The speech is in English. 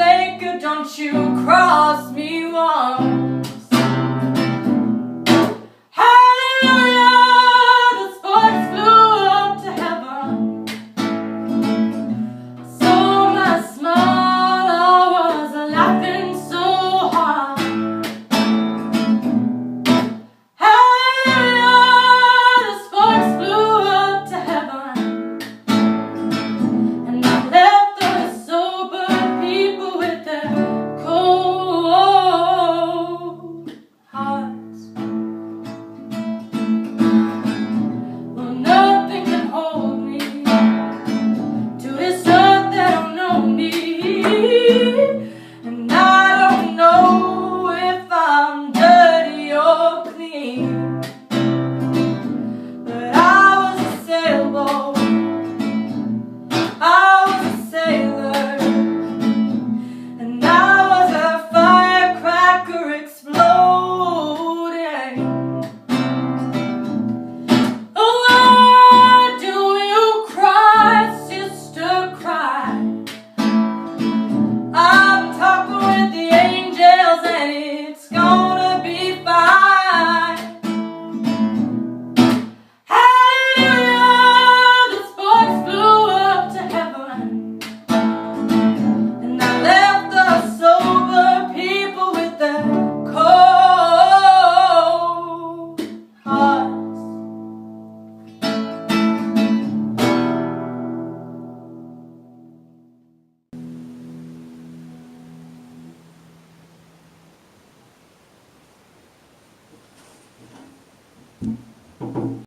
Maker, don't you cross me once. Hallelujah, the sparks flew up to heaven. So much smile, I was laughing so hard. Hallelujah, the sparks flew up to heaven. And I left the sober people with their cold hearts. Well, nothing can hold me to this earth that don't know me. And I don't know if I'm dirty or clean, but I was a sailboat, I was a sailor, and I was a firecracker exploding. Oh, why do you cry, sister, cry? I'm talking with the angels and it's gonna be fine. Hallelujah, the sparks flew up to heaven. And I left the sober people with their cold hearts.